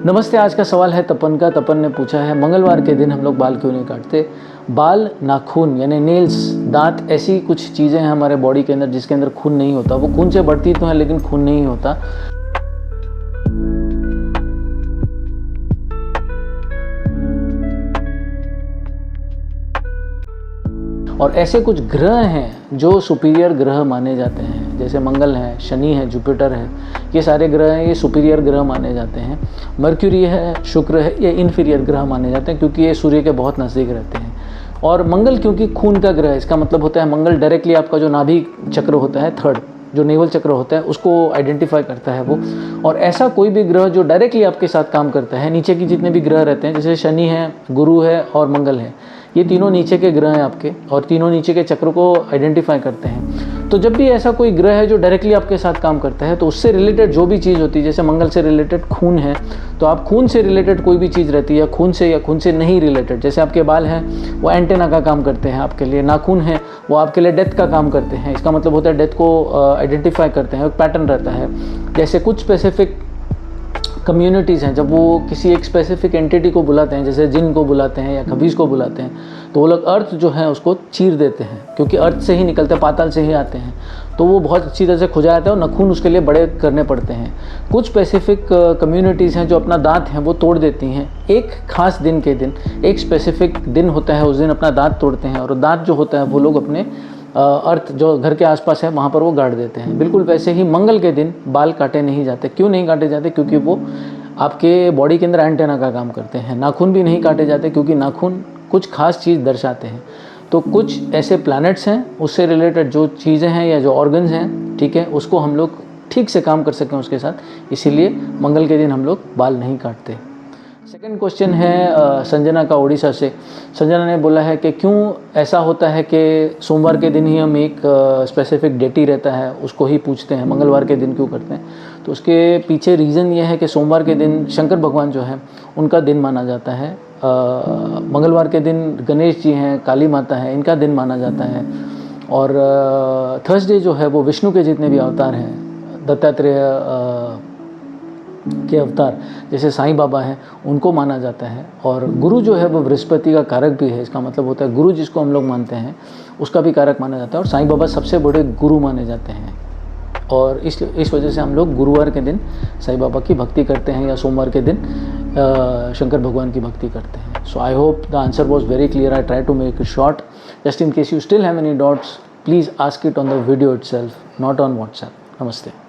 नमस्ते। आज का सवाल है तपन का। तपन ने पूछा है मंगलवार के दिन हम लोग बाल क्यों नहीं काटते। बाल, नाखून यानी नेल्स, दांत ऐसी कुछ चीज़ें हैं हमारे बॉडी के अंदर जिसके अंदर खून नहीं होता। वो खून से बढ़ती तो है लेकिन खून नहीं होता। और ऐसे कुछ ग्रह हैं जो सुपीरियर ग्रह माने जाते हैं, जैसे मंगल है, शनि है, जुपिटर है। ये सारे ग्रह हैं, ये सुपीरियर ग्रह माने जाते हैं। मर्क्यूरी है, शुक्र है, ये इन्फीरियर ग्रह माने जाते हैं क्योंकि ये सूर्य के बहुत नज़दीक रहते हैं। और मंगल क्योंकि खून का ग्रह है, इसका मतलब होता है मंगल डायरेक्टली आपका जो नाभि चक्र होता है, थर्ड जो नेवल चक्र होता है, उसको आइडेंटिफाई करता है वो। और ऐसा कोई भी ग्रह जो डायरेक्टली आपके साथ काम करता है, नीचे की जितने भी ग्रह रहते हैं, जैसे शनि है, गुरु है और मंगल है, ये तीनों नीचे के ग्रह हैं आपके, और तीनों नीचे के चक्र को आइडेंटिफाई करते हैं। तो जब भी ऐसा कोई ग्रह है जो डायरेक्टली आपके साथ काम करता है, तो उससे रिलेटेड जो भी चीज़ होती है, जैसे मंगल से रिलेटेड खून है, तो आप खून से रिलेटेड कोई भी चीज़ रहती है, या खून से नहीं रिलेटेड, जैसे आपके बाल हैं वो एंटेना का काम करते हैं आपके लिए, नाखून है वो आपके लिए डेथ का काम करते हैं। इसका मतलब होता है डेथ को आइडेंटिफाई करते हैं, एक पैटर्न रहता है। जैसे कुछ स्पेसिफिक कम्युनिटीज़ हैं, जब वो किसी एक स्पेसिफिक एंटिटी को बुलाते हैं, जैसे जिन को बुलाते हैं या खबीज़ को बुलाते हैं, तो वो लोग अर्थ जो है उसको चीर देते हैं, क्योंकि अर्थ से ही निकलते हैं, पाताल से ही आते हैं, तो वो बहुत अच्छी तरह से खुजा जाता है और नखून उसके लिए बड़े करने पड़ते हैं। कुछ स्पेसिफिक कम्युनिटीज़ हैं जो अपना दांत है वो तोड़ देती हैं एक खास दिन के दिन। एक स्पेसिफिक दिन होता है, उस दिन अपना दांत तोड़ते हैं, और दांत जो होता है वो लोग अपने अर्थ जो घर के आसपास है वहाँ पर वो गाड़ देते हैं। बिल्कुल वैसे ही मंगल के दिन बाल काटे नहीं जाते। क्यों नहीं काटे जाते? क्योंकि वो आपके बॉडी के अंदर एंटेना का काम करते हैं। नाखून भी नहीं काटे जाते क्योंकि नाखून कुछ खास चीज़ दर्शाते हैं। तो कुछ ऐसे प्लैनेट्स हैं, उससे रिलेटेड जो चीज़ें हैं या जो ऑर्गन्स हैं, ठीक है, उसको हम लोग ठीक से काम कर सकें उसके साथ, इसीलिए मंगल के दिन हम लोग बाल नहीं काटते। सेकंड क्वेश्चन है संजना का, उड़ीसा से। संजना ने बोला है कि क्यों ऐसा होता है कि सोमवार के दिन ही हम एक स्पेसिफिक डेटी रहता है उसको ही पूछते हैं, मंगलवार के दिन क्यों करते हैं। तो उसके पीछे रीज़न ये है कि सोमवार के दिन शंकर भगवान जो है उनका दिन माना जाता है। मंगलवार के दिन गणेश जी हैं, काली माता है, इनका दिन माना जाता है। और थर्सडे जो है वो विष्णु के जितने भी अवतार हैं, दत्तात्रेय के अवतार जैसे साईं बाबा हैं, उनको माना जाता है। और गुरु जो है वो बृहस्पति का कारक भी है। इसका मतलब होता है गुरु जिसको हम लोग मानते हैं उसका भी कारक माना जाता है, और साईं बाबा सबसे बड़े गुरु माने जाते हैं। और इस वजह से हम लोग गुरुवार के दिन साईं बाबा की भक्ति करते हैं, या सोमवार के दिन शंकर भगवान की भक्ति करते हैं। So I hope the answer was very clear. I try to make it short. Just in case you still have any doubts, please ask it on the video itself, not on WhatsApp. नमस्ते।